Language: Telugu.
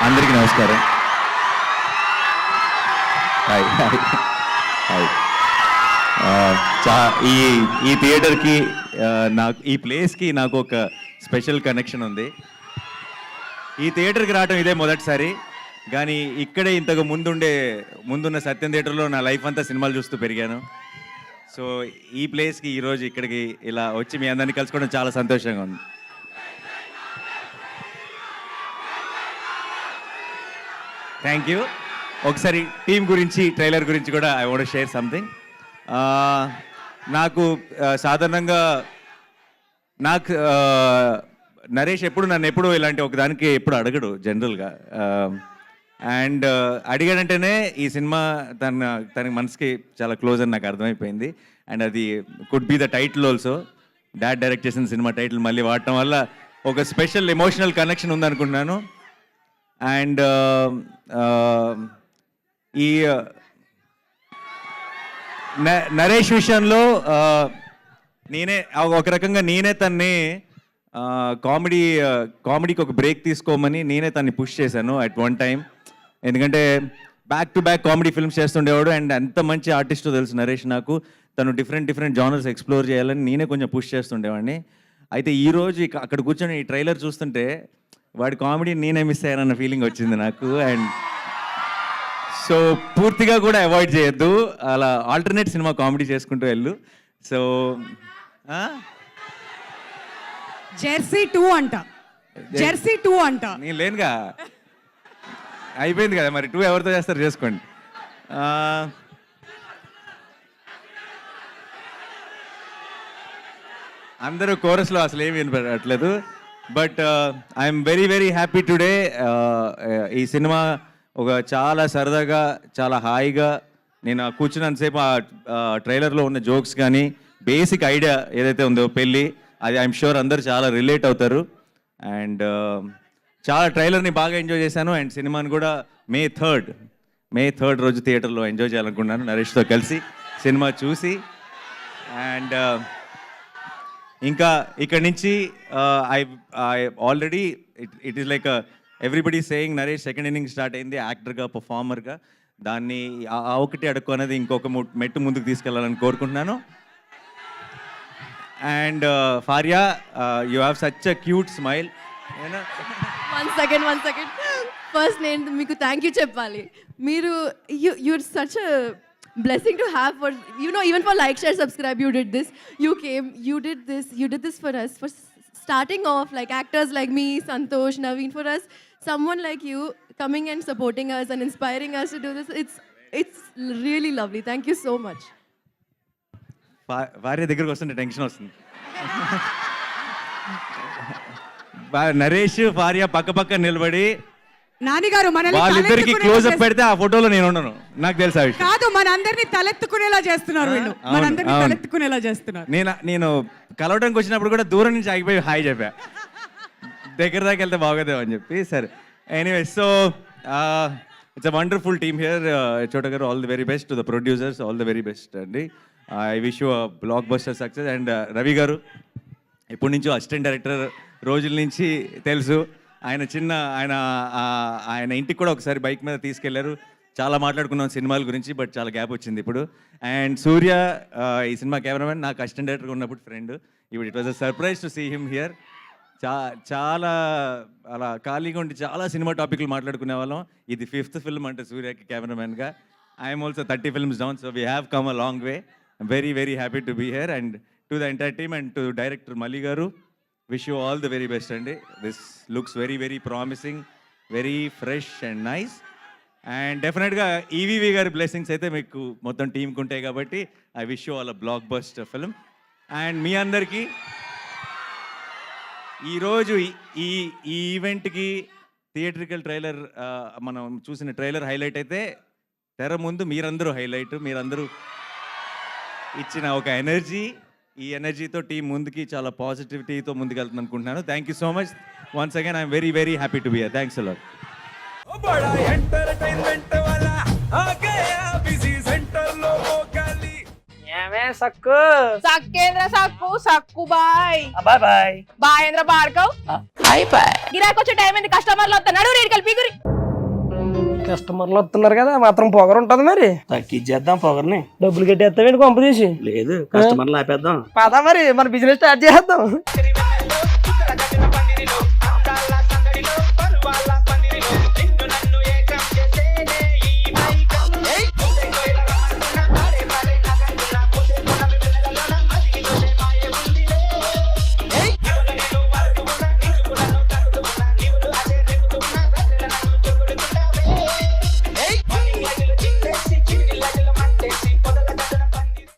అందరికీ నమస్కారం. Hi hi hi. ఈ థియేటర్కి నాకు ఈ ప్లేస్కి నాకు ఒక స్పెషల్ కనెక్షన్ ఉంది. ఈ థియేటర్కి రావడం ఇదే మొదటిసారి, కానీ ఇక్కడే ఇంతకు ముందున్న సత్యం థియేటర్లో నా లైఫ్ అంతా సినిమాలు చూస్తూ పెరిగాను. సో ఈ ప్లేస్కి ఈరోజు ఇక్కడికి ఇలా వచ్చి మీ అందరినీ కలుసుకోవడం చాలా సంతోషంగా ఉంది. Thank you. ఒకసారి టీం గురించి, ట్రైలర్ గురించి కూడా ఐ వాంట్ షేర్ సంథింగ్. నాకు సాధారణంగా నరేష్ నన్ను ఎప్పుడు ఇలాంటి ఒకదానికి ఎప్పుడు అడగడు జనరల్గా. అండ్ అడిగాడంటేనే ఈ సినిమా తనకి మనసుకి చాలా క్లోజ్ అని నాకు అర్థమైపోయింది. అండ్ అది could be the title also. Dad direct చేసిన సినిమా టైటిల్ మళ్ళీ వాడటం వల్ల ఒక స్పెషల్ ఎమోషనల్ కనెక్షన్ ఉందనుకుంటున్నాను. అండ్ ఈ నరేష్ విషయంలో ఒక రకంగా నేనే తన్ని కామెడీకి ఒక బ్రేక్ తీసుకోమని నేనే తన్ని పుష్ చేశాను అట్ వన్ టైం. ఎందుకంటే back to back comedy films చేస్తుండేవాడు. అండ్ ఎంత మంచి ఆర్టిస్టో తెలుసు నరేష్ నాకు. తను డిఫరెంట్ జానర్స్ ఎక్స్ప్లోర్ చేయాలని నేనే కొంచెం పుష్ చేస్తుండేవాడిని. అయితే ఈరోజు అక్కడ కూర్చొని ఈ ట్రైలర్ చూస్తుంటే వాడి కామెడీ నేనే మిస్ అయ్యానన్న ఫీలింగ్ వచ్చింది నాకు. అండ్ సో పూర్తిగా కూడా అవాయిడ్ చేయొద్దు, అలా ఆల్టర్నేట్ సినిమా కామెడీ చేసుకుంటూ వెళ్ళు. సో జెర్సీ 2 అంట, జెర్సీ 2 అంట. నేను లేనుగా, అయిపోయింది కదా మరి. 2 ఎవరితో చేస్తారు చేసుకోండి. అందరూ కోరస్లో అసలు ఏమి వినపడట్లేదు. But I'm very happy today. ఈ సినిమా ఒక చాలా సరదాగా, చాలా హాయిగా, నేను కూర్చున్నంతసేపు ఆ ట్రైలర్లో ఉన్న జోక్స్ కానీ బేసిక్ ఐడియా ఏదైతే ఉందో పెళ్ళి, అది ఐఎమ్ షూర్ అందరూ చాలా రిలేట్ అవుతారు. అండ్ చాలా ట్రైలర్ని బాగా ఎంజాయ్ చేశాను. అండ్ సినిమాని కూడా మే థర్డ్ రోజు థియేటర్లో ఎంజాయ్ చేయాలనుకున్నాను నరేష్తో కలిసి సినిమా చూసి. అండ్ ఇంకా ఇక్కడ నుంచి I already it is like everybody saying Naresh second inning start అయింది యాక్టర్గా, పర్ఫార్మర్గా. దాన్ని ఒకటి అడుక్కు అనేది ఇంకొక మెట్టు ముందుకు తీసుకెళ్ళాలని కోరుకుంటున్నాను. And Faria, you have such a cute smile. One second first నేను మీకు థ్యాంక్ యూ చెప్పాలి. మీరు you're such a blessing to have for, you know, even for like, share, subscribe, you did this, you came, you did this for us, for starting off, like actors like me, Santosh, Naveen, for us, someone like you coming and supporting us and inspiring us to do this, it's really lovely. Thank you so much. భార్య దగ్గరకు వస్తుంటే టెన్షన్ వస్తుంది. నరేష్ భార్య పక్క నిలబడి నానిగారు వాళ్ళిద్దరికి క్లోజ్ అప్ పెడితే ఆ ఫోటోలో నేను ఉండను, నాకు తెలుసా విషయం కాదు. మనందరినీ తలెత్తుకునేలా చేస్తున్నారు వీళ్ళు, మనందరినీ తలెత్తుకునేలా చేస్తున్నారు. నేను కలవడానికి వచ్చినప్పుడు కూడా దూరం నుంచి ఆగిపోయి హాయ్ చెప్పా, దగ్గర దాకా వెళ్తే బాగోదేమో అని చెప్పి. సరే, anyway, so it's a wonderful team here. Chota గారు, all the very best. To the producers, all the very best అండి. I wish you a blockbuster success. And Ravi గారు ఎప్పటి నుంచో అసిస్టెంట్ డైరెక్టర్ రోజుల నుంచి తెలుసు. ఆయన ఇంటికి కూడా ఒకసారి బైక్ మీద తీసుకెళ్లారు. చాలా మాట్లాడుకున్నాం సినిమాల గురించి, బట్ చాలా గ్యాప్ వచ్చింది ఇప్పుడు. అండ్ సూర్య, ఈ సినిమా కెమెరామెన్, నాకు అసిస్టెంట్ డైరెక్టర్గా ఉన్నప్పుడు ఫ్రెండ్. ఇప్పుడు it was a surprise to see him here. చాలా అలా ఖాళీగా ఉండి చాలా సినిమా టాపిక్లు మాట్లాడుకునే వాళ్ళం. ఇది 5th ఫిల్మ్ అంటే సూర్యకి కెమెరామెన్గా. I'm also 30 films down, so we have come a long way. Very happy to be here. And to the entire team and to director Malli గారు, wish you all the very best అండి. This looks very promising, very fresh and nice. And డెఫినెట్గా ఈవీవి గారి బ్లెస్సింగ్స్ అయితే మీకు మొత్తం టీంకి ఉంటాయి కాబట్టి I wish you all a blockbuster film. And మీ అందరికీ ఈరోజు ఈ ఈవెంట్కి థియేట్రికల్ ట్రైలర్, మనం చూసిన ట్రైలర్ హైలైట్ అయితే, తెర ముందు మీరందరూ హైలైట్. మీరందరూ ఇచ్చిన ఒక ఎనర్జీ, ఈ ఎనర్జీతో టీం ముందుకి చాలా పాజిటివిటీతో ముందుకు వెళ్తుంది అనుకుంటున్నాను. Thank you so much once again. I'm very happy to be here. Thanks a lot. సక్కు సక్కేంద్ర సక్కు సక్కు బాయ్ బాయ్ బాయ్ బాయేంద్ర భార్గవ్ గిరాకి వచ్చే టైం ఏంది, కస్టమర్లు వస్తున్నాడు రేడికల్ పీగురి. కస్టమర్లు వస్తున్నారు కదా మాత్రం పొగరు ఉంటది మరి. తగ్గించేద్దాం పొగర్ని. డబ్బులు కట్టేస్తావేంటి కొంప తీసి? లేదు కస్టమర్లు ఆపేద్దాం. పదా మరి మన బిజినెస్ స్టార్ట్ చేద్దాం.